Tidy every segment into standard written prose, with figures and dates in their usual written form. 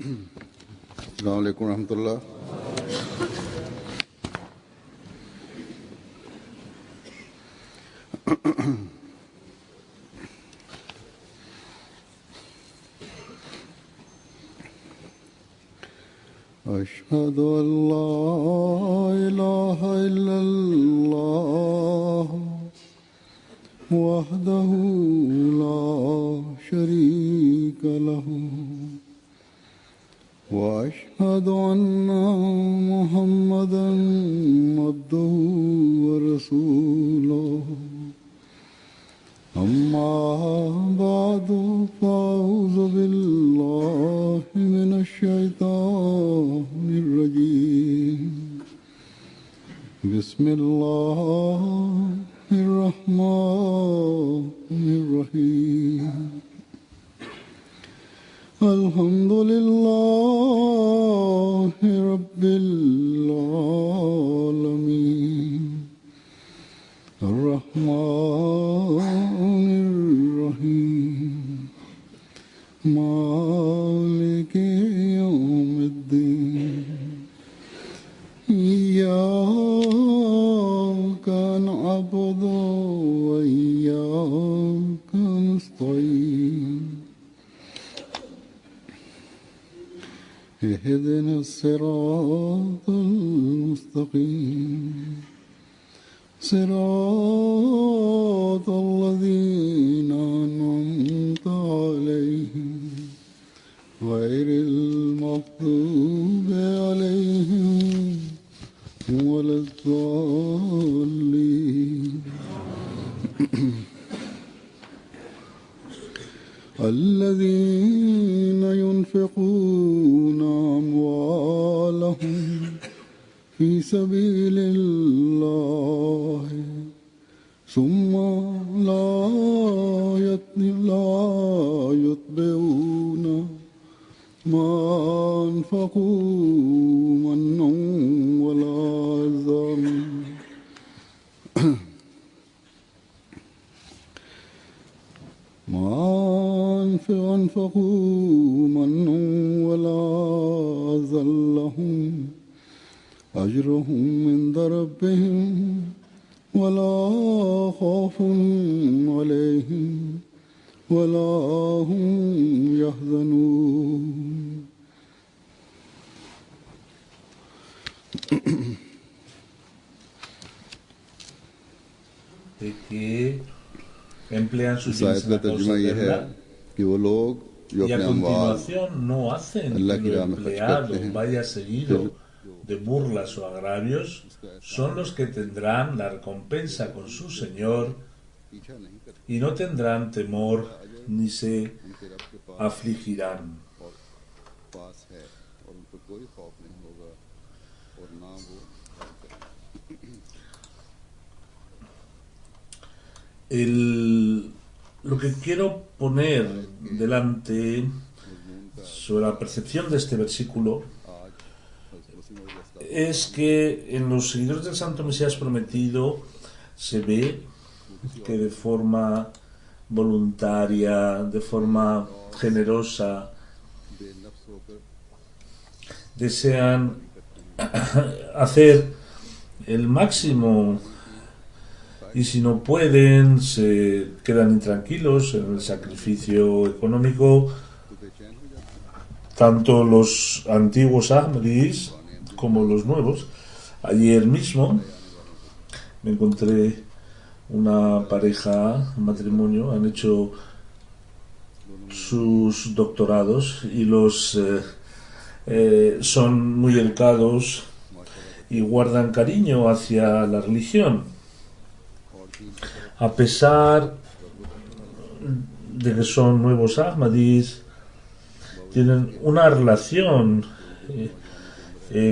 अस्सलाम वालेकुम रहमतुल्लाह। अशहदु अल्ला इलाहा इल्लल्लाह वहदहु ला शरीका लहु वअशहदु अन्ना मुहम्मदन अब्दुहु व रसूलुहु अम्मा बादु फ़अऊज़ु बिल्लाहि मिनश शैतानिर रजीम बिस्मिल्लाहिर रहमानिर रहीम अल्हम्दुलिल्लाहि रब्बिल आलमीन अर्रहमानिर रहीम मालिकि यौमिद्दीन इय्याका नअबुदु व इय्याका नस्तईन اهدنا الصراط المستقيم صراط الذين أنعمت عليهم غير المغضوب عليهم ولا الضالين الذين ينفقون أموالهم في سبيل الله ثم لا يتبعون ما أنفقوا منا ولا أذى ما أنفقوا منا ولا أذى لهم أجرهم عند ربهم ولا خوف عليهم ولا هم يحزنون de que emplean sus इस आयत का तर्जुमा ये है कि वो लोग जो y a अपने अमवाल continuación no hacen अल्लाह que की lo राह में खर्च empleado करते हैं vaya seguido de burlas o agravios, son los que tendrán la recompensa con su Señor y no tendrán temor ni se afligirán. पास है और उन पर कोई खौफ नहीं होगा और ना वो Lo que quiero poner delante sobre la percepción de este versículo es que en los seguidores del Santo Mesías Prometido se ve que de forma voluntaria, de forma generosa, desean hacer el máximo y si no pueden se quedan intranquilos en el sacrificio económico. Tanto los antiguos Ahmadis como los nuevos. Ayer mismo me encontré una pareja, un matrimonio, han hecho sus doctorados y los son muy educados y guardan cariño hacia la religión. A pesar de que son nuevos Ahmadis, tienen una relación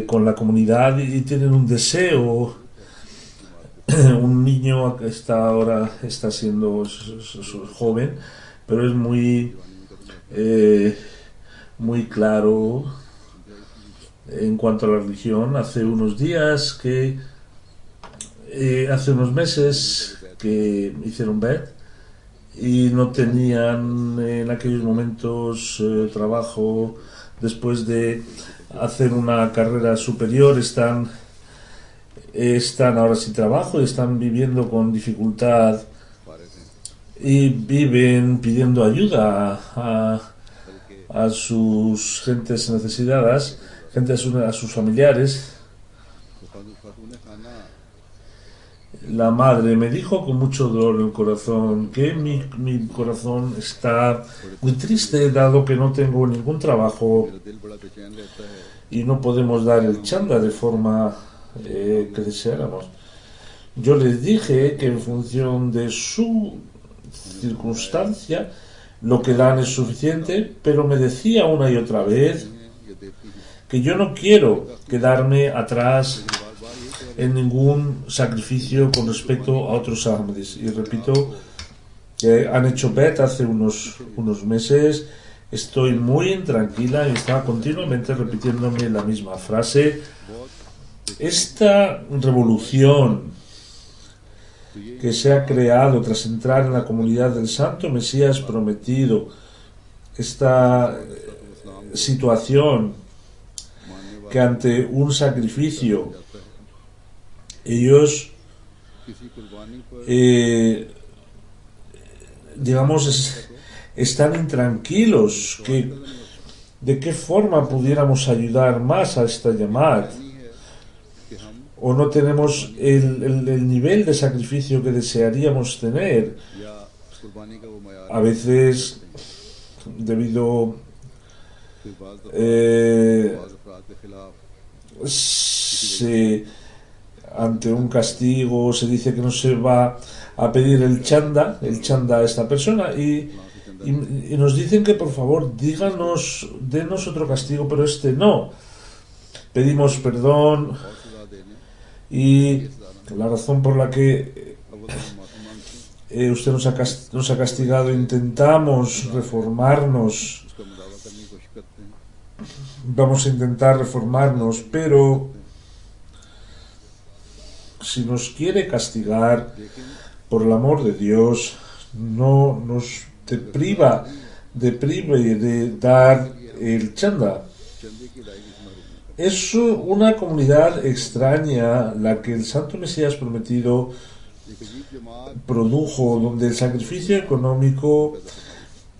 con la comunidad y tienen un deseo. Un niño que está siendo joven, pero es muy claro en cuanto a la religión. Hace unos meses que hicieron Bet y no tenían en aquellos momentos trabajo, después de hacer una carrera superior, están ahora sin trabajo y están viviendo con dificultad y viven pidiendo ayuda a sus gentes necesitadas, a sus familiares. La madre me dijo con mucho dolor en el corazón que mi corazón está muy triste dado que no tengo ningún trabajo y no podemos dar el chanda de forma que deseáramos. Yo les dije que en función de su circunstancia lo que dan es suficiente, pero me decía una y otra vez que yo no quiero quedarme atrás en ningún sacrificio con respecto a otros Ahmadis. Y repito que han hecho bet hace unos meses. Estoy muy intranquila y estaba continuamente repitiéndome la misma frase. Esta revolución que se ha creado tras entrar en la comunidad del Santo Mesías prometido, esta situación que ante un sacrificio ellos están intranquilos, de qué forma pudiéramos ayudar más a esta llamada, o no tenemos el nivel de sacrificio que desearíamos tener. A veces, debido ante un castigo se dice que no se va a pedir el chanda a esta persona y nos dicen que por favor denos otro castigo, pero este no. Pedimos perdón y la razón por la que usted nos ha castigado, intentamos reformarnos, vamos a intentar reformarnos, pero si nos quiere castigar, por el amor de Dios, no nos prive de dar el chanda. Es una comunidad extraña la que el Santo Mesías prometido produjo, donde el sacrificio económico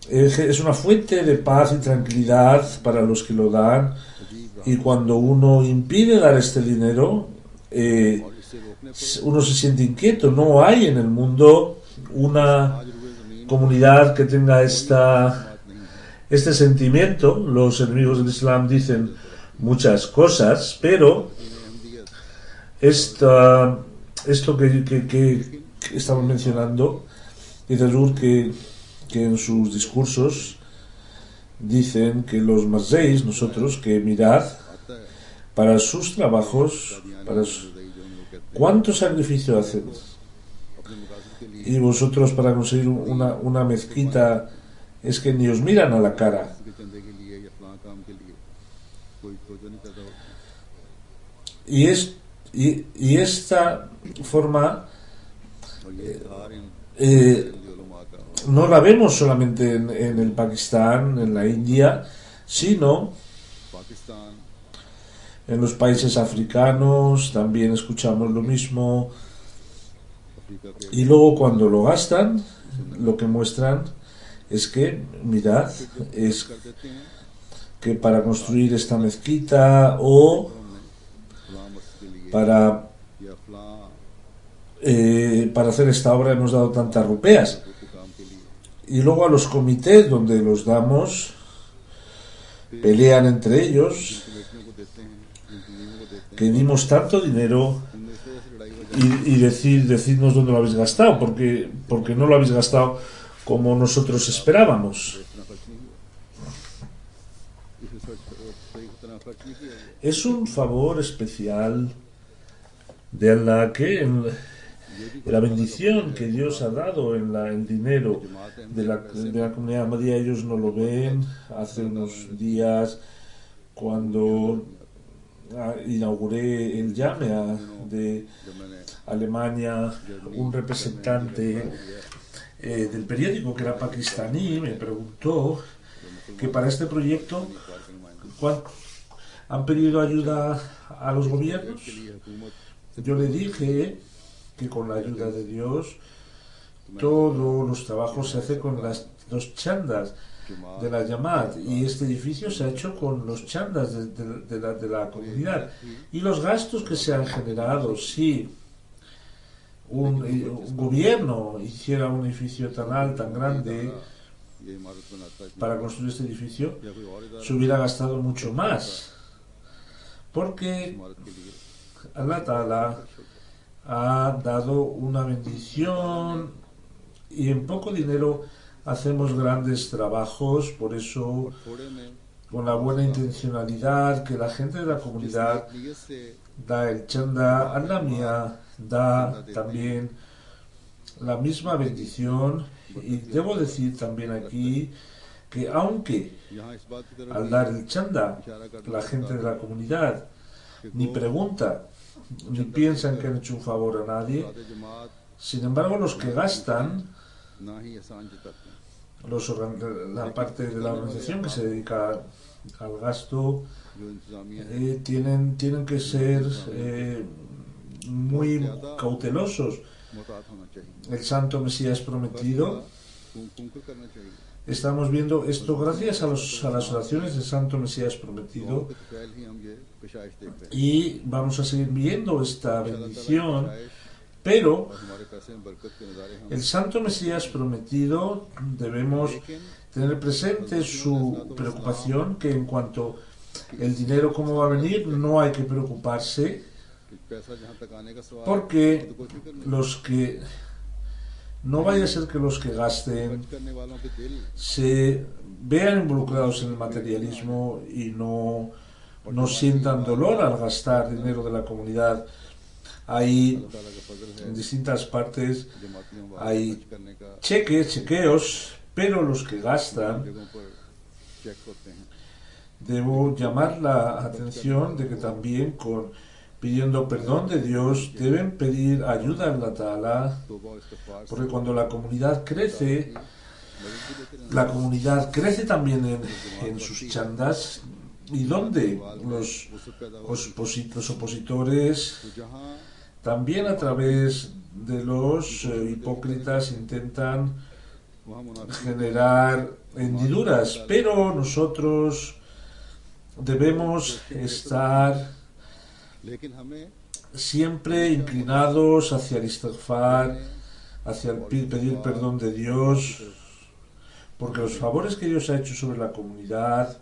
es una fuente de paz y tranquilidad para los que lo dan, y cuando uno impide dar este dinero, uno se siente inquieto. No hay en el mundo una comunidad que tenga este sentimiento. Los enemigos del Islam dicen muchas cosas, pero esto que estamos mencionando, dice Hazur que en sus discursos dicen que los mazeis, nosotros, que mirad para sus trabajos, ¿cuánto sacrificio hacen? Y vosotros para conseguir una mezquita es que ni os miran a la cara. Y esta forma no la vemos solamente en el Pakistán, en la India, sino en los países africanos también escuchamos lo mismo. Y luego cuando lo gastan, lo que muestran es que, mirad, es que para construir esta mezquita o para hacer esta obra hemos dado tantas rupeas. Y luego a los comités donde los damos pelean entre ellos que dimos tanto dinero y decidnos dónde lo habéis gastado, porque no lo habéis gastado como nosotros esperábamos. Es un favor especial de Allah que en la bendición que Dios ha dado en el dinero de la comunidad Ahmadía, ellos no lo ven. Hace unos días, cuando inauguré el Yamea de Alemania, un representante del periódico que era pakistaní me preguntó que para este proyecto han pedido ayuda a los gobiernos. Yo le dije que con la ayuda de Dios todos los trabajos se hacen con los chandas de la Yamad, y este edificio se ha hecho con los chandas de la comunidad, y los gastos que se han generado. Si un gobierno hiciera un edificio tan alto, tan grande, para construir este edificio, se hubiera gastado mucho más, porque Allah Ta'ala ha dado una bendición y en poco dinero hacemos grandes trabajos. Por eso, con la buena intencionalidad, que la gente de la comunidad da el chanda, Allah Mía da también la misma bendición. Y debo decir también aquí que aunque al dar el chanda la gente de la comunidad ni pregunta ni piensan que han hecho un favor a nadie, sin embargo los que gastan, la parte de la organización que se dedica al gasto, tienen que ser muy cautelosos. El Santo Mesías prometido, estamos viendo esto gracias a las oraciones del Santo Mesías prometido, y vamos a seguir viendo esta bendición. Pero el Santo Mesías prometido, debemos tener presente su preocupación, que en cuanto el dinero cómo va a venir, no hay que preocuparse, porque no vaya a ser que los que gasten se vean involucrados en el materialismo y no sientan dolor al gastar dinero de la comunidad. Hay en distintas partes, hay chequeos, pero los que gastan, debo llamar la atención de que también pidiendo perdón de Dios deben pedir ayuda a Allah Ta'ala, porque cuando la comunidad crece también en sus chandas, y donde los opositores también a través de los hipócritas intentan generar hendiduras, pero nosotros debemos estar siempre inclinados hacia el istighfar, hacia el pedir perdón de Dios, porque los favores que Dios ha hecho sobre la comunidad,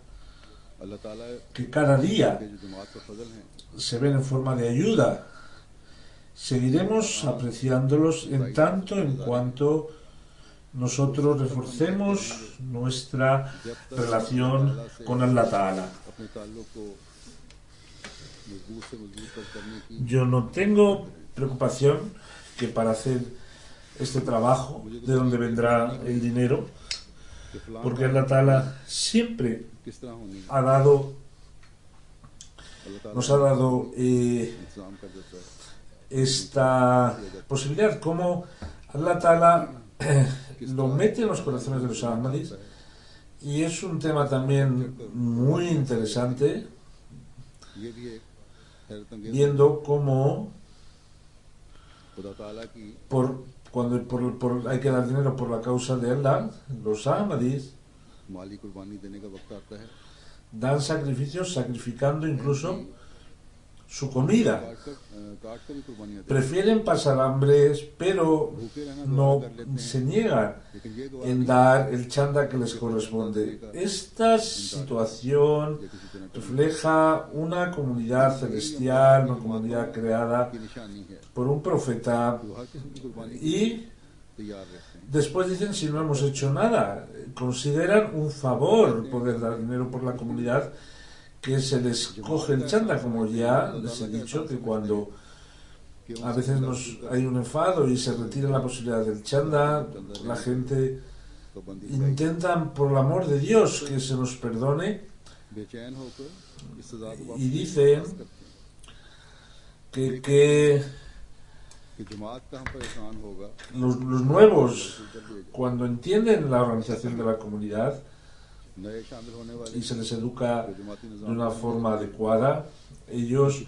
que cada día se ven en forma de ayuda, seguiremos apreciándolos en tanto en cuanto nosotros reforcemos nuestra relación con Allah Ta'ala. Yo no tengo preocupación que para hacer este trabajo, de donde vendrá el dinero, porque Allah Ta'ala siempre nos ha dado esta posibilidad, como Allah Ta'ala lo mete en los corazones de los Ahmadis, y es un tema también muy interesante, viendo cómo cuando hay que dar dinero por la causa de Allah, los Ahmadis dan sacrificios, sacrificando incluso su comida. Prefieren pasar hambres, pero no se niegan en dar el chanda que les corresponde. Esta situación refleja una comunidad celestial, una comunidad creada por un profeta, y después dicen, si no hemos hecho nada, consideran un favor poder dar dinero por la comunidad, que se les coge el chanda, como ya les he dicho, que cuando a veces hay un enfado y se retira la posibilidad del chanda, la gente intenta, por el amor de Dios, que se nos perdone, y dicen que los nuevos, cuando entienden la organización de la comunidad, नए शामिल होने वाले y se les educa जो जमाती de निज़ाम una में forma adecuada, ellos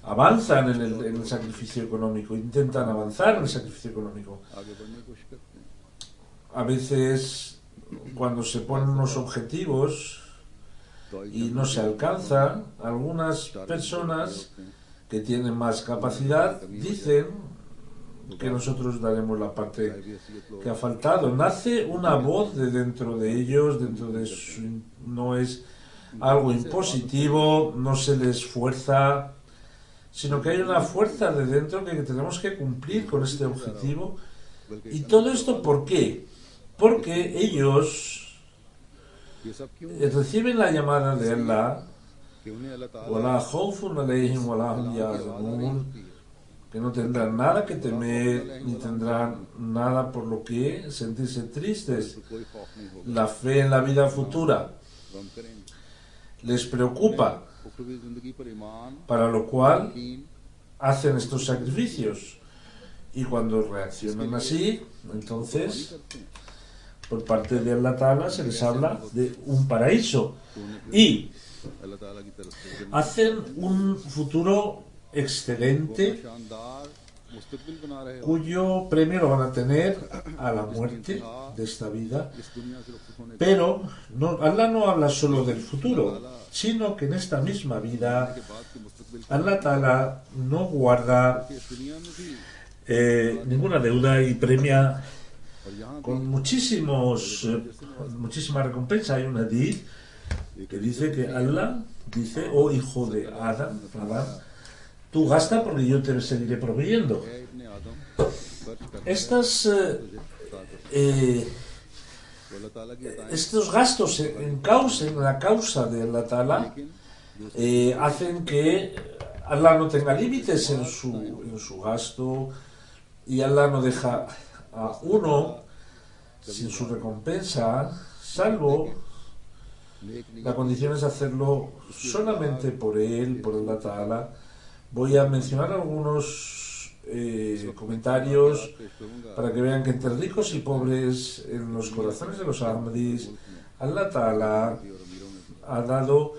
avanzan en el sacrificio económico, intentan avanzar en el sacrificio económico. आगे बढ़ने की कोशिश करते हैं A veces, cuando se ponen unos objetivos y no se alcanzan, algunas personas que tienen más capacidad dicen que nosotros daremos la parte que ha faltado. Nace una voz de dentro de ellos, no es algo impositivo, no se les fuerza, sino que hay una fuerza de dentro que tenemos que cumplir con este objetivo. ¿Y todo esto por qué? Porque ellos reciben la llamada de Allah, وَلَا خَوْفٌ عَلَيْهِمْ وَلَا هُمْ يَحْزَنُونَ, que no tendrán nada que temer, ni tendrán nada por lo que sentirse tristes. La fe en la vida futura les preocupa, para lo cual hacen estos sacrificios. Y cuando reaccionan así, entonces, por parte de Allah Ta'ala se les habla de un paraíso. Y hacen un futuro excelente cuyo premio lo van a tener a la muerte de esta vida. Pero Allah no habla solo del futuro, sino que en esta misma vida Allah Ta'ala no guarda ninguna deuda y premia con muchísima recompensa. Hay un hadith que dice que Allah dice: oh hijo de Adán, tú gasta porque yo te seguiré proveyendo. Estos gastos en la causa de Allah Ta'ala hacen que Allah no tenga límites en su gasto, y Allah no deja a uno sin su recompensa, salvo la condición es hacerlo solamente por él, por Allah Ta'ala. Voy a mencionar algunos comentarios para que vean que entre ricos y pobres, en los corazones de los Ahmadis, Allah Ta'ala ha dado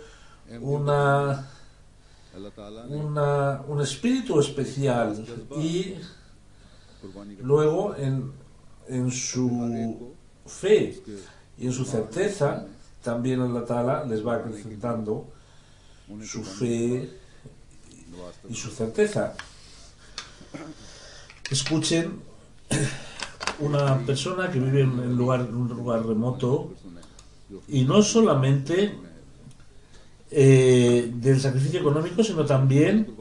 un espíritu especial, y luego en su fe y en su certeza también Allah Ta'ala les va acrecentando su fe y su certeza. Escuchen, una persona que vive en un lugar remoto, y no solamente del sacrificio económico, sino también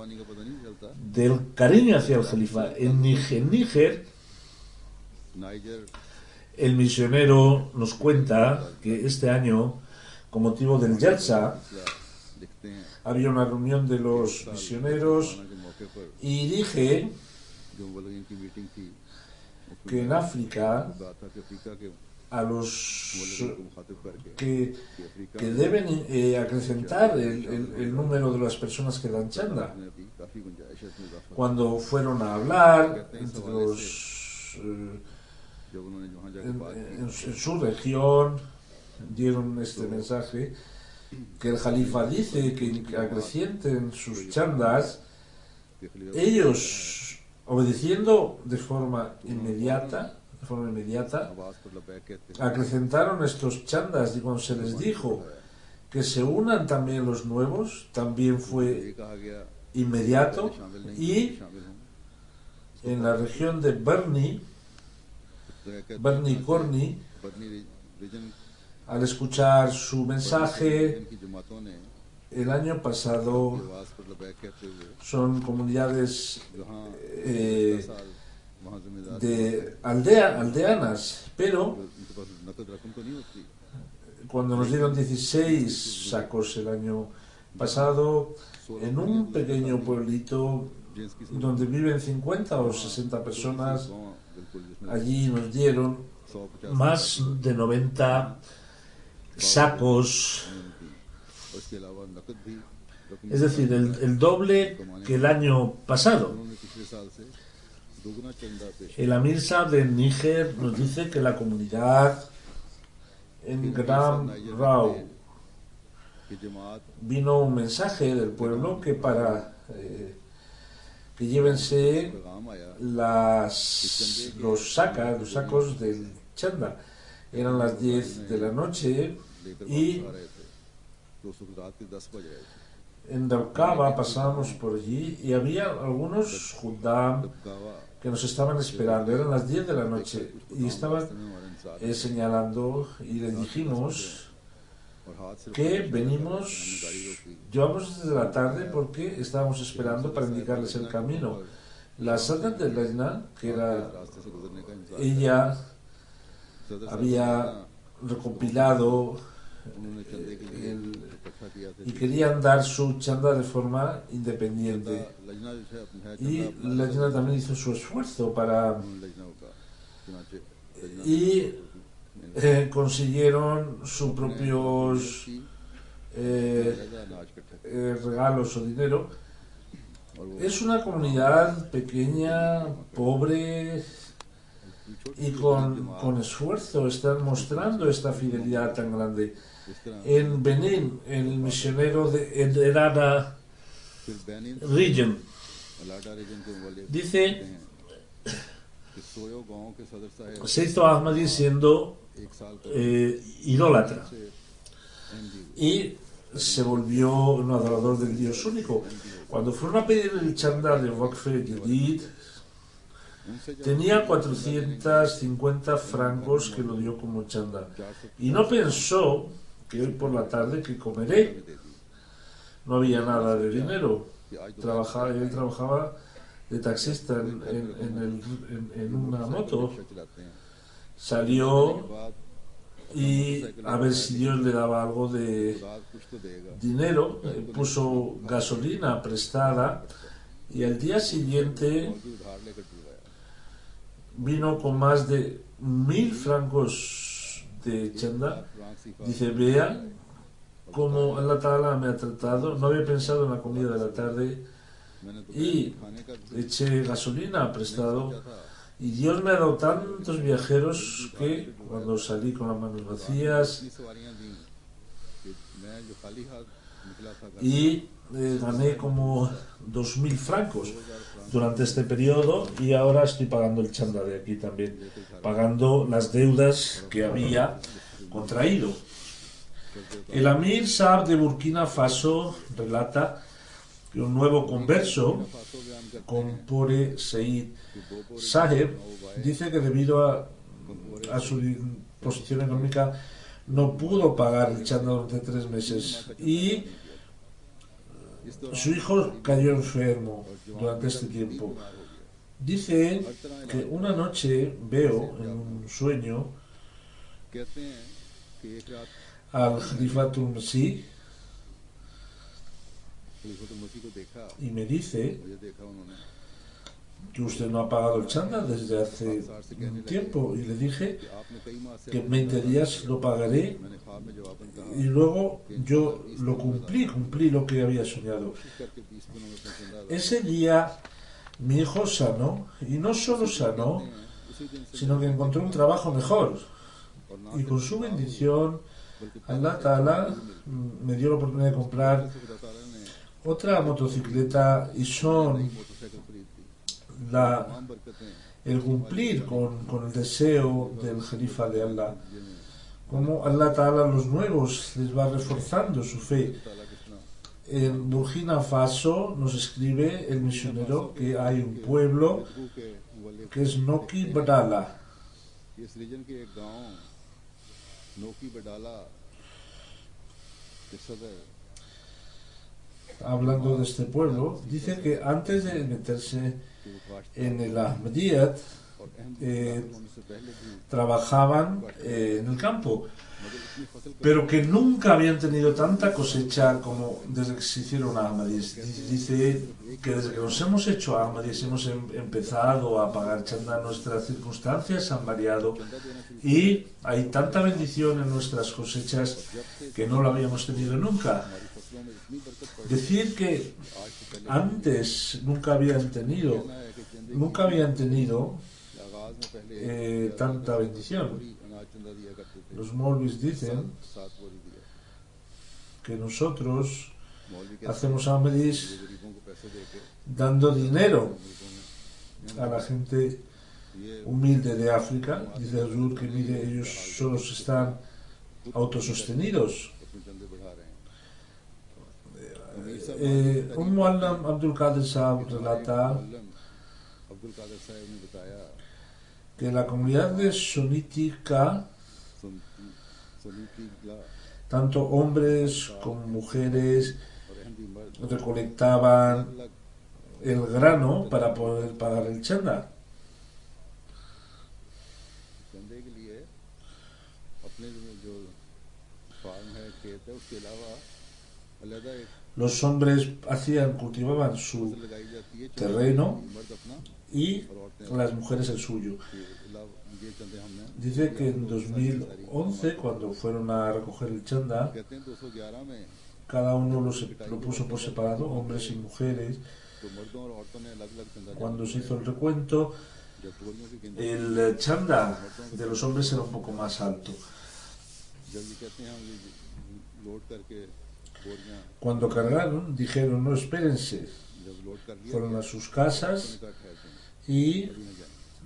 del cariño hacia el Jalifa. En Níger, el misionero nos cuenta que este año, con motivo del Jalsa, había una reunión de los misioneros, y dije que en África a los que deben acrecentar el número de las personas que dan chanda. Cuando fueron a hablar entre los en su región, dieron este mensaje, que el Jalifa dice que acrecienten sus chandas. Ellos, obedeciendo de forma inmediata, acrecentaron estos chandas, y cuando se les dijo que se unan también los nuevos, también fue inmediato. Y en la región de Barni Corni, al escuchar su mensaje el año pasado, son comunidades de aldeanas, pero cuando nos dieron 16 sacos el año pasado, en un pequeño pueblito donde viven 50 o 60 personas, allí nos dieron más de 90 sacos, es decir, el doble que el año pasado. El Amir Saab de Níger nos dice que la comunidad en Gram Rao vino un mensaje del pueblo que para que llévense los sacos del chanda. Eran las 10 de la noche y en Dabkaba pasábamos por allí y había algunos Juddam que nos estaban esperando. Eran las 10 de la noche y estaban señalando, y les dijimos que llevamos desde la tarde porque estábamos esperando para indicarles el camino. La Sadat de Lajna, que era ella, había recopilado y querían dar su chanda de forma independiente, y Lajna también hizo su esfuerzo para y consiguieron sus propios regalos o dinero. Es una comunidad pequeña, pobre, y con esfuerzo están mostrando esta fidelidad tan grande. En Benín, el misionero de Erana Region dice: se hizo Ahmadi siendo idólatra y se volvió un adorador del Dios único. Cuando fueron a pedir el chanda de Waqf Jadid, tenía 450 francos que lo dio como chanda, y no pensó que hoy por la tarde que comeré. No había nada de dinero. Él trabajaba de taxista en una moto. Salió y a ver si Dios le daba algo de dinero. Puso gasolina prestada y al día siguiente vino con más de 1000 francos de chanda. Dice: vea cómo Allah Ta'ala me ha tratado. No había pensado en la comida de la tarde y eché gasolina prestado, y Dios me ha dado tantos viajeros que cuando salí con las manos vacías y gané como 2000 francos durante este periodo, y ahora estoy pagando el chanda de aquí también, pagando las deudas que había contraído. El Amir Saab de Burkina Faso relata que un nuevo converso, Kompore Seid Saheb, dice que debido a su posición económica no pudo pagar el chanda durante 3 meses, y su hijo cayó enfermo durante este tiempo. Dice que una noche veo en un sueño al Khalifatul Masih y me dice que usted no ha pagado el chanda desde hace un tiempo, y le dije que en 20 días lo pagaré, y luego yo lo cumplí lo que había soñado. Ese día mi hijo sanó, y no solo sanó, sino que encontró un trabajo mejor, y con su bendición Allah Ta'ala me dio la oportunidad de comprar otra motocicleta, y son el cumplir con el deseo del Jalifa de Allah, como Allah Ta'ala a los nuevos les va reforzando su fe. En Burkina Faso nos escribe el misionero que hay un pueblo que es Noki Badala. Hablando de este pueblo, dice que antes de meterse en el Ahmadiyyat trabajaban en el campo, pero que nunca habían tenido tanta cosecha como desde que se hicieron Ahmadis. Dice que desde que nos hemos hecho Ahmadis hemos empezado a pagar chanda, nuestras circunstancias han variado y hay tanta bendición en nuestras cosechas que no lo habíamos tenido nunca. Decir que antes nunca habían tenido tanta bendición. Los Molvis dicen que nosotros hacemos Ahmadis dando dinero a la gente humilde de África. Dice Azur que mire, ellos solos están autosostenidos. Muallam Abdul Qadir Sahab relata que la comunidad de Sonítica, tanto hombres como mujeres, recolectaban el grano para poder pagar el chanda. Los hombres cultivaban su terreno y las mujeres el suyo. Dice que en 2011, cuando fueron a recoger el chanda, cada uno lo puso por separado, hombres y mujeres. Cuando se hizo el recuento, el chanda de los hombres era un poco más alto. Cuando cargaron, dijeron: no, espérense. Fueron a sus casas y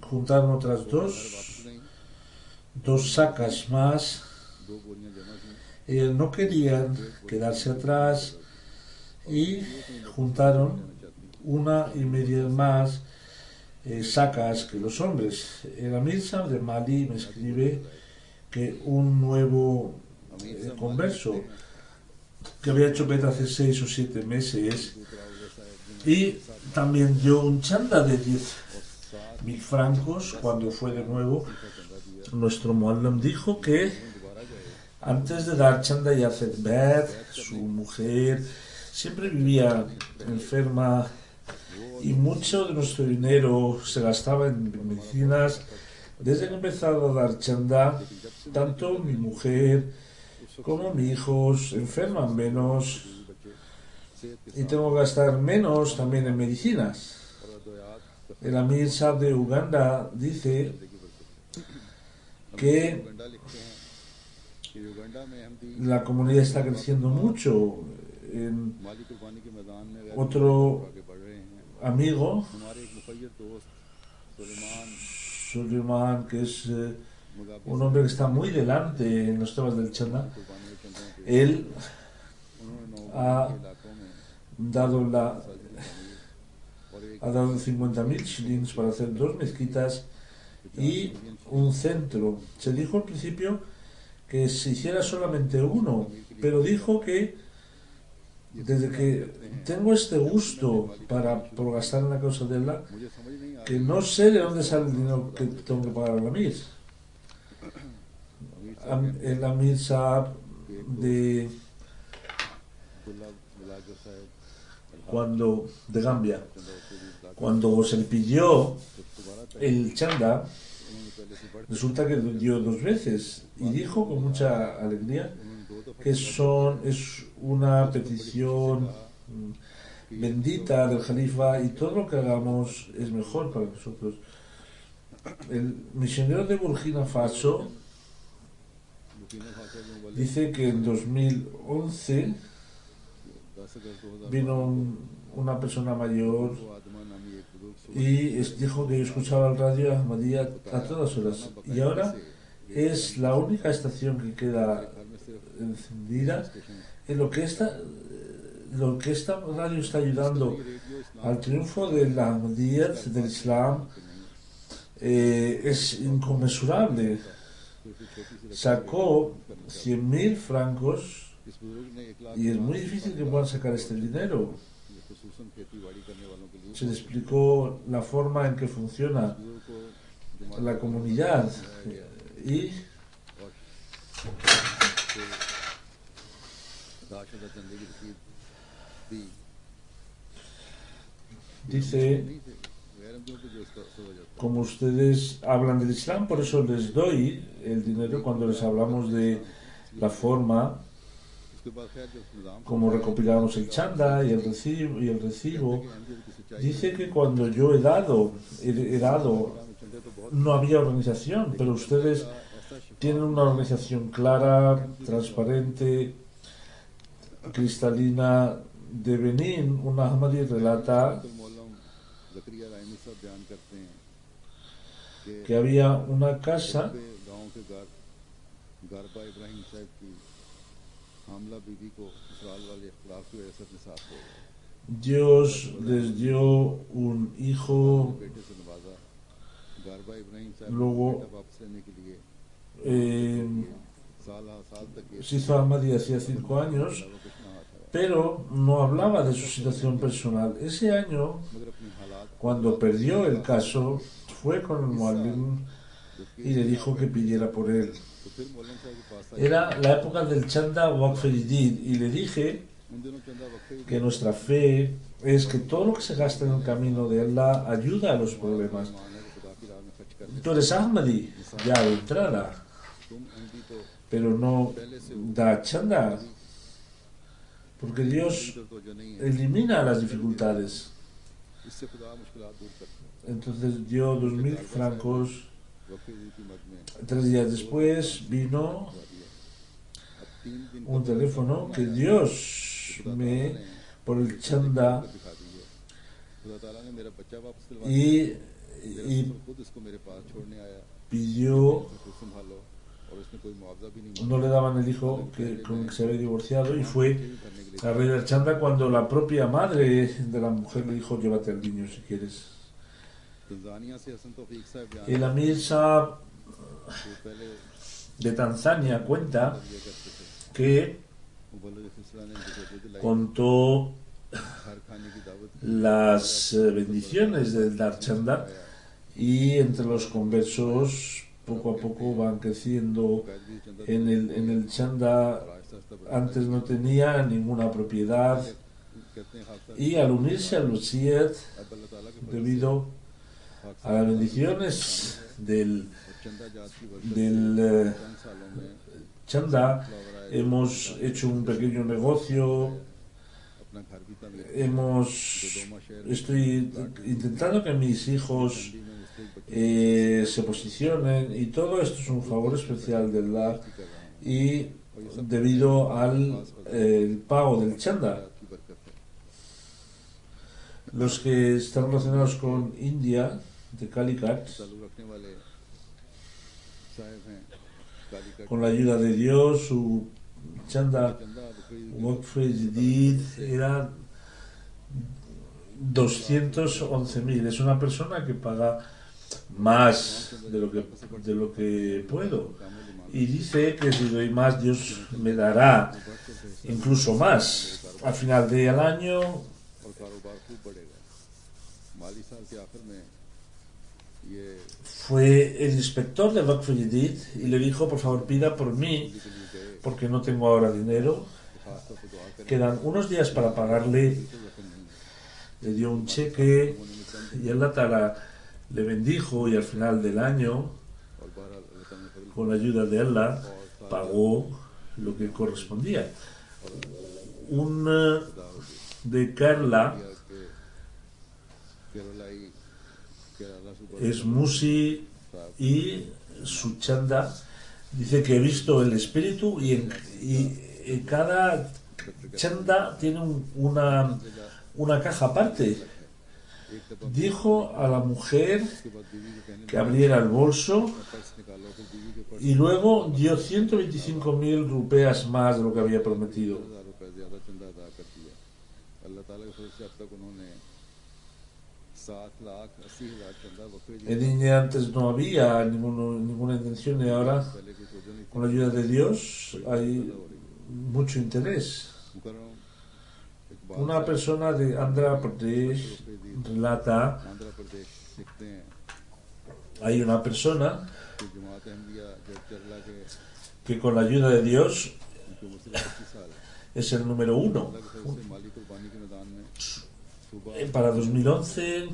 juntaron otras dos sacas más. Ellos no querían quedarse atrás y juntaron 1,5 más sacas que los hombres. El Amir Sahab de Mali me escribe que un nuevo converso que había hecho beta hace 6 o 7 meses y también dio un chanda de 10.000 francos cuando fue de nuevo. Nuestro Muallam dijo que antes de dar chanda y hacer bet, su mujer siempre vivía enferma y mucho de nuestro dinero se gastaba en medicinas. Desde que he empezado a dar chanda, tanto mi mujer como mis hijos enferman menos y tengo que gastar menos también en medicinas. El Amir Sahab de Uganda dice que la comunidad está creciendo mucho. Otro amigo, Suleiman, que es un hombre que está muy delante en los temas del chanda, él ha dado 50.000 shillings para hacer 2 mezquitas y un centro. Se dijo al principio que se hiciera solamente uno, pero dijo que desde que tengo este gusto por gastar en la causa de Allah, que no sé de dónde sale el dinero que tengo que pagar al Amir. El Amir Sahab de Gambia, cuando se le pidió el chanda, resulta que lo dio 2 veces y dijo con mucha alegría que es una petición bendita del Jalifa y todo lo que hagamos es mejor para nosotros. El misionero de Burkina Faso dice que en 2011 vino una persona mayor y dijo que yo escuchaba el radio Ahmadiyya a todas horas, y ahora es la única estación que queda encendida. En lo que esta radio está ayudando al triunfo de la Ahmadiyya, del Islam, es inconmensurable. Sacó 100.000 francos y es muy difícil que puedan sacar este dinero. Se le explicó la forma en que funciona la comunidad y dice, como ustedes hablan del Islam, por eso les doy el dinero cuando les hablamos de la forma como recopilamos el chanda y el recibo. Dice que cuando yo he dado, no había organización, pero ustedes Tienen una organización clara, transparente, cristalina. De Benín, un Ahmadi relata que había una casa Dios les dio un hijo, luego se hizo Ahmadi hacía 5 años, pero no hablaba de su situación personal. Ese año, cuando perdió el caso, fue con el muallim y le dijo que pidiera por él. Era la época del Chanda Waqf Jadid y le dije que nuestra fe es que todo lo que se gasta en el camino de Allah ayuda a los problemas. Tú eres Ahmadi, ya de entrada, pero no da Chanda, porque Dios elimina las dificultades. Entonces dio 2000 francos. 3 días después vino un teléfono que Dios por el chanda y pidió, no le daban el hijo con el que se había divorciado, y fue a Rey del Chanda cuando la propia madre de la mujer le dijo: llévate al niño si quieres. El Amir Saab de Tanzania cuenta que contó las bendiciones del Dar Chanda, y entre los conversos poco a poco van creciendo en el Chanda. Antes no tenía ninguna propiedad, y al unirse al Wasiyat, debido a las bendiciones del Chanda, hemos hecho un pequeño negocio. Estoy intentando que mis hijos se posicionen, y todo esto es un favor especial de Allah, y debido al pago del Chanda. Los que están relacionados con India, de Calicut, con la ayuda de Dios, su Chanda Waqf Jadid era 211.000. Es una persona que paga más de lo que puedo, y dice que si doy más, Dios me dará incluso más al final del año. Fue el inspector de Waqf Jadid y le dijo: por favor, pida por mí, porque no tengo ahora dinero. Quedan unos días para pagarle. Le dio un cheque y Allah Ta'ala le bendijo, y al final del año, con la ayuda de Allah, pagó lo que correspondía. Un de Kerala es Musi, y su chanda dice que he visto el espíritu, y en cada chanda tiene una caja aparte. Dijo a la mujer que abriera el bolso, y luego dio 125.000 rupeas más de lo que había prometido. En India antes no había ninguna intención, y ahora, con la ayuda de Dios, hay mucho interés. Una persona de Andhra Pradesh relata: hay una persona que con la ayuda de Dios es el número 1. Para 2011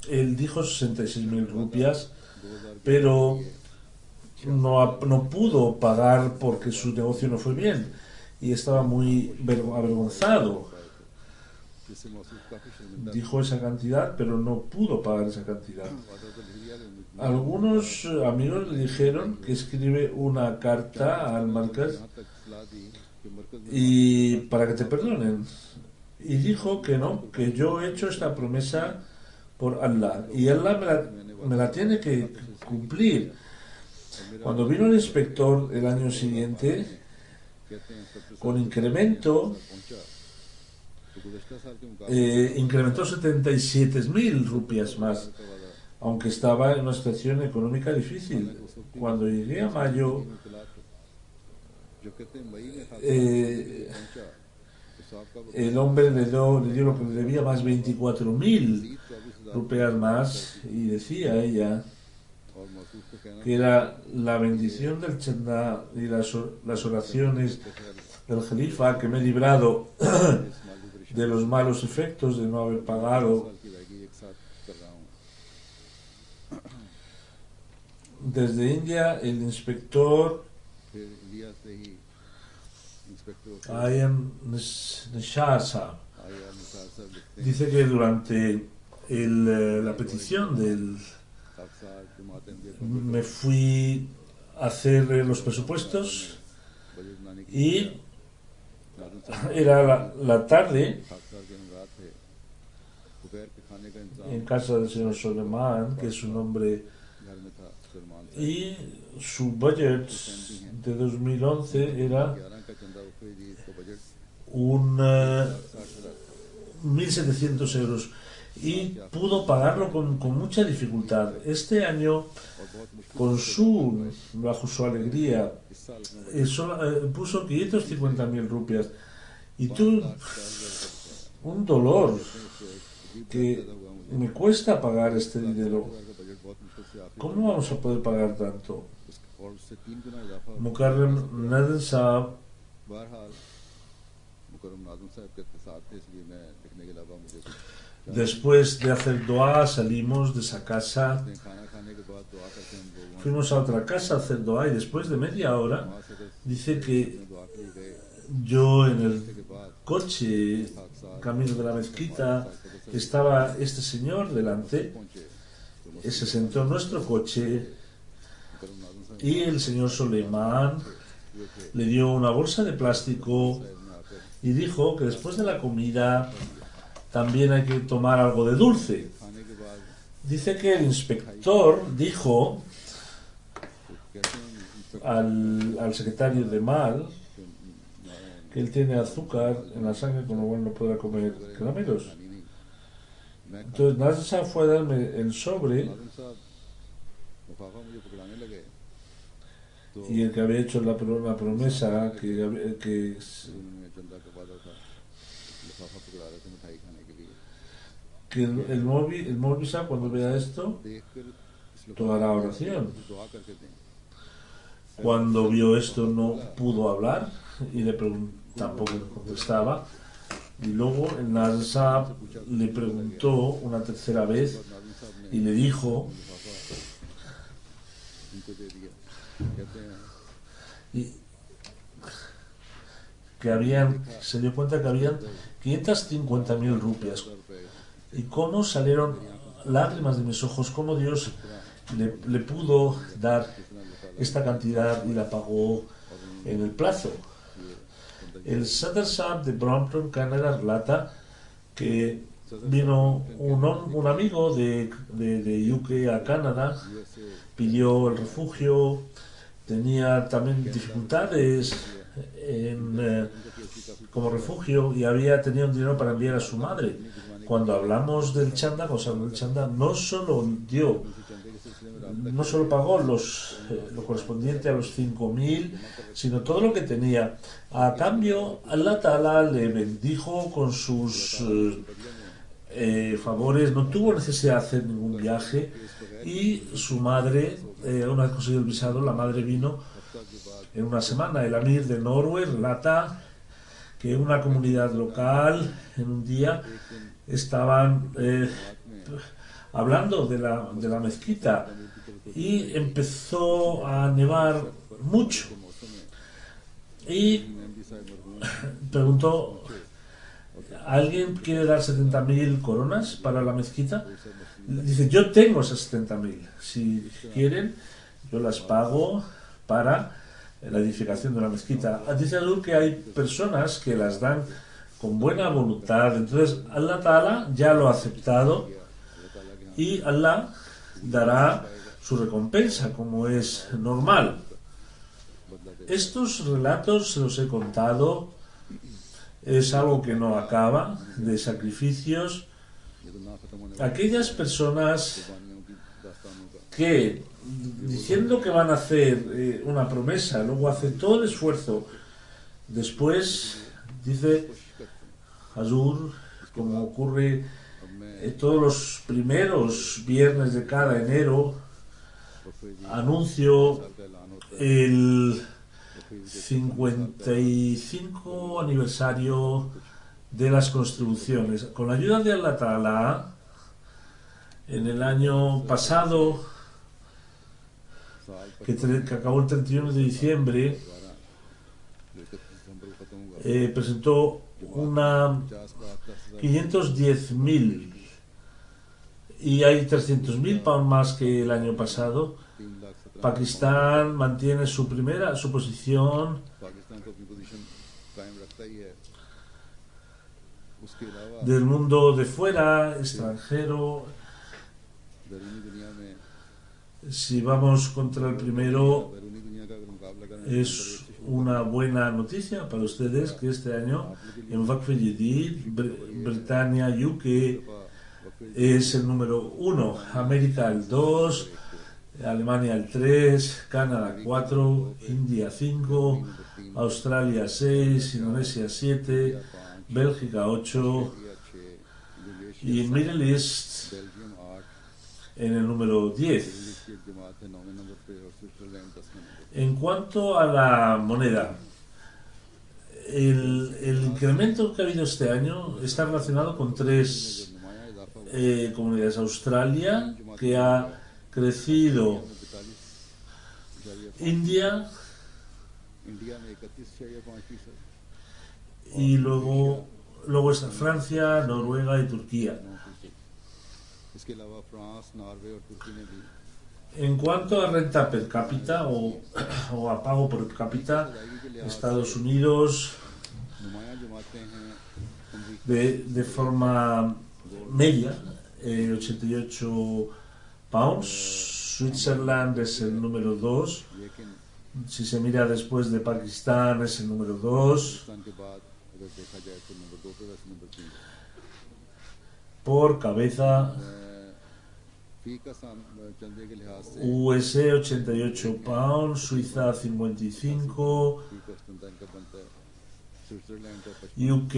él dijo 66.000 rupias, pero no pudo pagar porque su negocio no fue bien y estaba muy avergonzado. जिससे मौसूफ काफी शर्मिंदा dijo esa cantidad, pero no pudo pagar esa cantidad. Algunos amigos le dijeron que escribe una carta al Markaz यहाँ तक सलाह दी कि मरकज में y para que te perdonen. Y dijo que no, que yo he hecho esta promesa por Allah y Allah me la tiene que cumplir. Cuando vino el inspector el año siguiente, कहते हैं inspector con incremento, पहुंचा तो गुज़श्ता साल के मुकाबले incrementó 77.000 rupias más, का वादा aunque estaba en una situación económica difícil. Cuando llegué a mayo, जो कहते हैं मई में खासा पहुंचा तो साहब का el hombre le dio lo que le debía más 24.000 24,000 rupias más y decía ella और मौसूफ का कहना que era la bendición del Chanda y las oraciones del Jalifa que me he librado इस माली परेशानी de los malos efectos de no haber pagado. साल की अदायगी एक साथ कर रहा हूँ Desde India, el inspector फिर इंडिया से ही इंस्पेक्टर Ian Nishar Saab आया निसार साहब लिखते हैं dice que durante la petición del अक्सर Jamaat Ahmadiyya me fui a hacer los presupuestos budget बनाने की y नाज़िम साहब era la tarde अक्सर के अनुराग थे दोपहर के खाने का इंतजाम en casa del señor Soleiman, que es un hombre, घर में था Salman y su budget de 2011 era 11 का चंदा उखरे जी इसका budget un 60,000 1.700 euros y pudo pagarlo con mucha dificultad. Este año, और बहुत मुश्किल bajo su alegría, इस साल में puso 550.000 rupias. Y tú, un dolor que me cuesta pagar este dinero. का बजट बहुत मुश्किल से आखिर ¿Cómo vamos a poder pagar tanto? और उससे 3 गुना इजाफा Mukarrem Nader Saab बहरहाल मुकरम नाज़िम साहब के साथ थे इसलिए मैं लिखने के अलावा मुझे कुछ después de hacer dua, salimos de esa casa, खाना खाने के बाद दुआ करके हम लोग वहाँ fuimos a otra casa a hacer dua y después de media hora वहाँ से अगर dice que दुआ के लिए गए yo en el के बाद coche, camino de la mezquita, estaba este señor delante, पहुंचे se sentó en nuestro coche मुकरम नाज़िम साहब y el señor Soleiman le dio una bolsa de plástico में आकर y dijo que después de la comida también hay que tomar algo de dulce. खाने के बाद Dice que el inspector dijo कहते हैं inspector al secretario de Mal que él tiene azúcar en la sangre, con lo cual no podrá comer caramelos. खानी नहीं मैं Entonces Nasser fue a darme el sobre Nazim साहब मुखाफा मुझे पकड़ाने लगे तो y el que había hecho la promesa que उन्होंने चंदा का वादा था लिफाफा पकड़ा रहे थे मिठाई खाने के लिए el Molvi Saab, cuando vea esto देखकर इस tomará oración. दुआ करके दें Cuando vio esto no pudo hablar y tampoco le contestaba. Y luego el Nasser Saab le preguntó una tercera vez Nazim साहब ने y le dijo लिफाफा उनको दे दिया कहते हैं y- se dio cuenta que habían 550.000 rupias. रुपए Y cómo salieron lágrimas de mis ojos, cómo Dios le pudo dar esta cantidad y la pagó en el plazo. El Sadr Saab de Brompton, Canadá, relata que vino un amigo de UK a Canadá, pidió el refugio, tenía también dificultades como refugio y había tenido un dinero para enviar a su madre. Cuando hablamos del chanda, no solo pagó lo correspondiente a los 5.000, sino todo lo que tenía. A cambio, Allah Ta'ala le bendijo con sus favores, no tuvo necesidad de hacer ningún viaje y su madre, una vez conseguido el visado, la madre vino en una semana. El Amir de Norway relata que una comunidad local en un día estaban hablando de la mezquita y empezó a nevar mucho y preguntó ¿Alguien quiere dar 70.000 coronas para la mezquita? Dice, yo tengo esas 70.000. Si quieren, yo las pago para la edificación de la mezquita. Dice Hazur que hay personas que las dan con buena voluntad. Entonces, Allah Ta'ala ya lo ha aceptado y Allah dará su recompensa, como es normal. Estos relatos se los he contado, es algo que no acaba, de sacrificios. Aquellas personas que, diciendo que van a hacer una promesa, luego hacen todo el esfuerzo, después dice Hazur, como ocurre todos los primeros viernes de cada enero, anuncio el 55 aniversario de las contribuciones. Con la ayuda de Allah Ta'ala, en el año pasado, que acabó el 31 de diciembre, presentó una 510.000 y hay 300.000 pounds más que el año pasado. Pakistán mantiene su posición. Del mundo de fuera, extranjero, si vamos contra el primero, es una buena noticia para ustedes que este año en Waqf Jadid, Britania, UK es el número 1, América el 2, Alemania el 3, Canadá 4, India 5, Australia 6, Indonesia 7, Bélgica 8 y Middle East en el número 10. En cuanto a la moneda, el incremento que ha habido este año está relacionado con tres comunidades. Australia, que ha crecido, India y luego está Francia, Noruega y Turquía. En cuanto a renta per cápita o a pago por cápita, Estados Unidos de forma media 88 pounds, Switzerland es el número 2, si se mira después de Pakistán es el número 2, por cabeza. US 88 pounds, Suiza 55, UK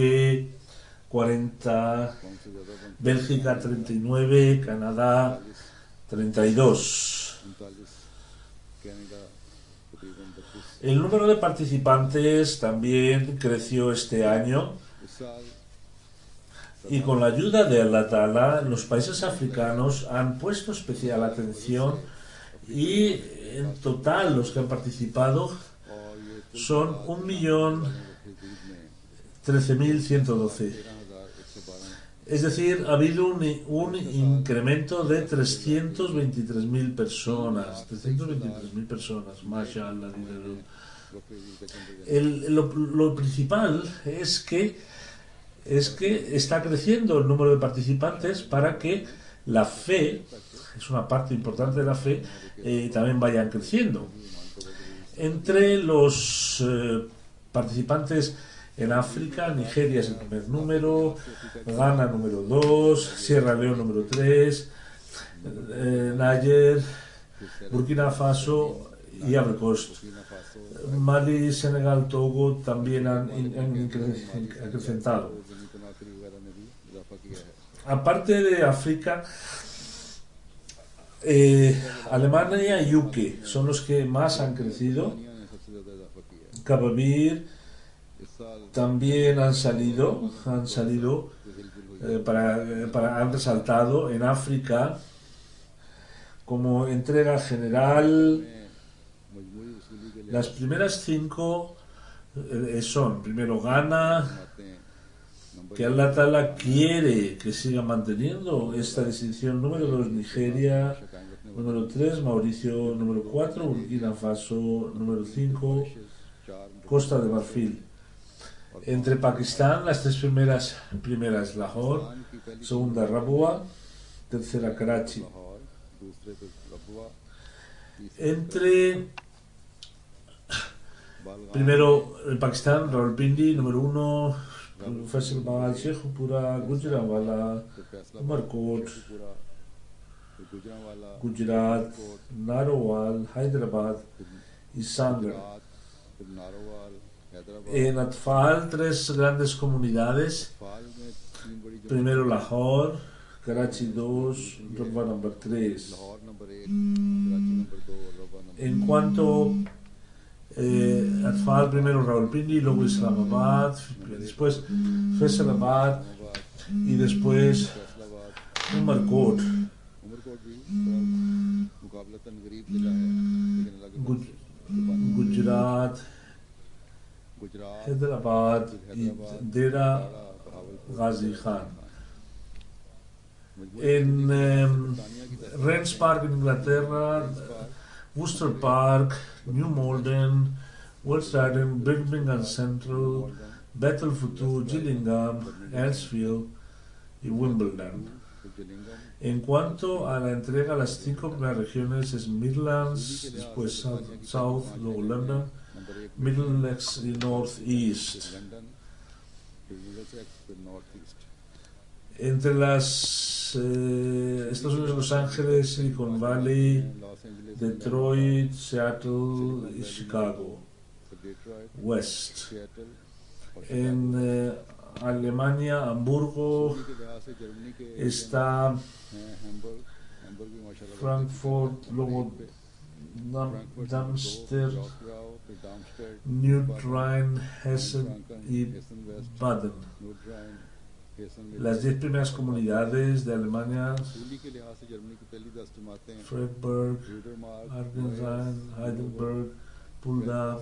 40, Bélgica 39, Canadá 32. El número de participantes también creció este año. Y con la ayuda de Allah Ta'ala, los países africanos han puesto especial atención y en total los que han participado son 1.013.112. Es decir, ha habido un incremento de 323.000 personas. 323.000 personas, mashallah. Lo principal es que está creciendo el número de participantes para que la fe, es una parte importante de la fe, también vayan creciendo. Entre los participantes en África, Nigeria es el primer número, Ghana número 2, Sierra Leone número 3, Níger, Burkina Faso y Ivory Coast. Mali, Senegal, Togo también han acrecentado. Aparte de África, Alemania y UK son los que más han crecido. Kababir también han salido han resaltado en África como entrega general. Las primeras 5 son primero Ghana, que Allah Ta'ala quiere que siga manteniendo esta distinción. Número 2, Nigeria. Número 3, Mauricio. Número 4, Burkina Faso. Número 5, Costa de Marfil. Entre Pakistán, las tres primeras Lahore, segunda Rabwa, tercera Karachi. Entre primero el Pakistán, Rawalpindi, número 1, Faisalabad, Sheikhupura, Gujranwala, Umarkot, Gujarat, Narowal, Hyderabad y Sangha. En Atfal, tres grandes comunidades. Primero Lahore, Karachi 2, Rabwa number 3. En cuanto Atfal, primero Rawalpindi, luego Islamabad, después Faisalabad y después Umarkot. Gujarat, Hyderabad y Dera Ghazi Khan. En Regent's Park en Inglaterra, Worcester Park, New Malden, West Riding, Birmingham Central, Bethel Futu, Gillingham, Earlsfield y Wimbledon. En cuanto a la entrega, las 5 primeras regiones es Midlands, después South, luego London, Middlesex y North East. Entre las Estados Unidos, Los Ángeles, Silicon Valley, Detroit, Seattle y Chicago. West. En Alemania, Hamburgo, está Frankfurt, luego Darmstadt, New Rhine, Hessen y Baden. Las 10 primeras comunidades de Alemania: Freiburg, Argensheim, Heidelberg, Fulda,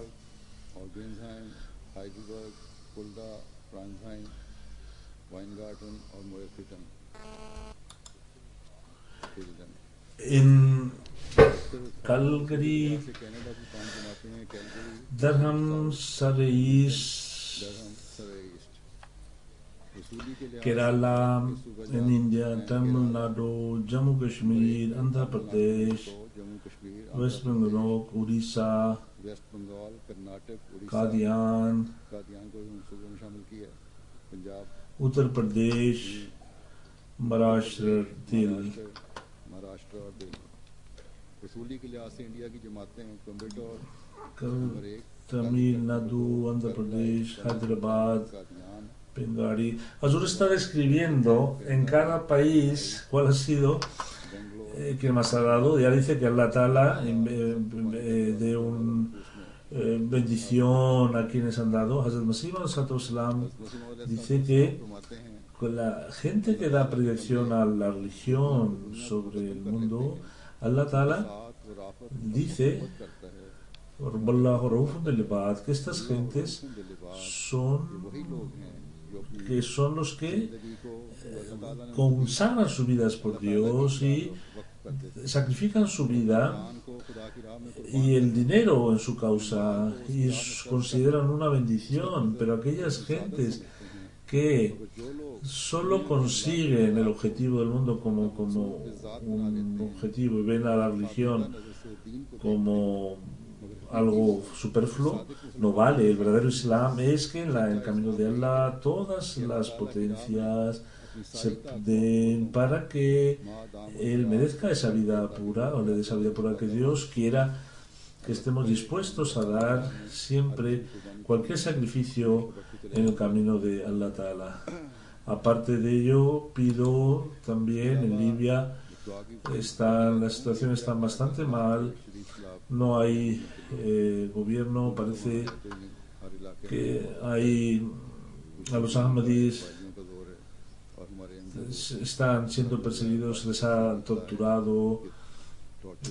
en Calgary, Durham, Surrey East, Kerala, en India, Tamil Nadu, Jammu Kashmir, Andhra Pradesh, West Bengal, Odisha, Qadian, Uttar Pradesh, Maharashtra, Delhi. Tamil Nadu, Andhra Pradesh, Hyderabad, Bengari. Hazur está describiendo en cada país cuál ha sido quien más ha dado. Ya dice que Allah Ta'ala de un bendición a quienes han dado. Hazrat Masih Maud dice que con la gente que da predilección a la religión sobre el mundo, Allah Ta'ala dice que estas gentes son los que consagran sus vidas por Dios y sacrifican su vida y el dinero en su causa y consideran una bendición. Pero aquellas gentes que solo consiguen el objetivo del mundo como un objetivo y ven a la religión como algo superfluo, no vale. El verdadero Islam es que en el camino de Allah todas las potencias se den para que Él merezca esa vida pura, o le dé esa vida pura, que Dios quiera que estemos dispuestos a dar siempre cualquier sacrificio en el camino de Allah Ta'ala. Aparte de ello, pido también en Libia, la situación está bastante mal, no hay gobierno, parece que a los Ahmadis están siendo perseguidos, les ha torturado,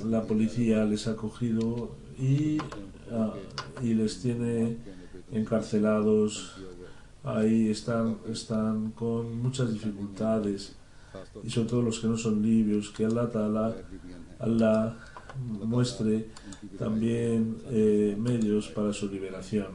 la policía les ha cogido y les tiene encarcelados ahí están con muchas dificultades, खासतौर y पर sobre todo los que no son libios, que Allah Ta'ala गैर लिबियन हैं Allah अल्लाह ताला muestre उनकी भी रहाई को también आसानी से medios फरमाए para su liberación.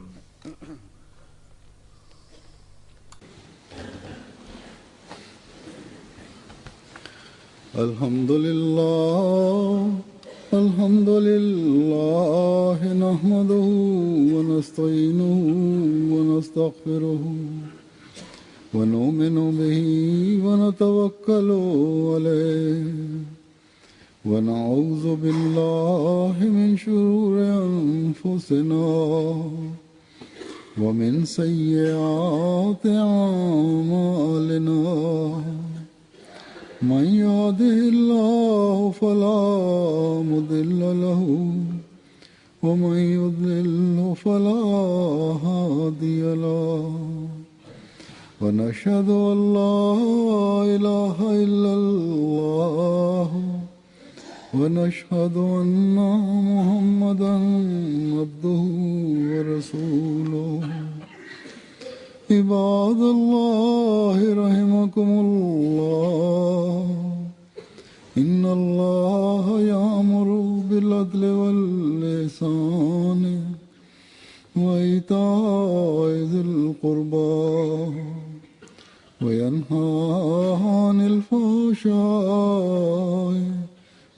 الحمد لله نحمده ونستعينه ونستغفره ونؤمن به ونتوكل عليه ونعوذ بالله من شرور أنفسنا ومن سيئات أعمالنا من يهده الله فلا مضل له ومن يضلل فلا هادي له ونشهد أن لا إله إلا الله ونشهد أن محمدا عبده ورسوله عباد الله رحمكم الله إن الله يأمر بالعدل والإحسان وإيتاء ذي القربى وينهى عن الفحشاء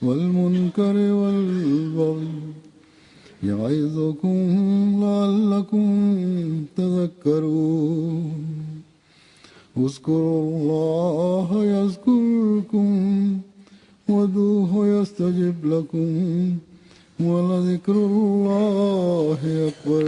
والمنكر والبغي يعظكم لعلكم تذكرون اذكروا الله يذكركم وادعوه يستجب لكم ولذكر الله أكبر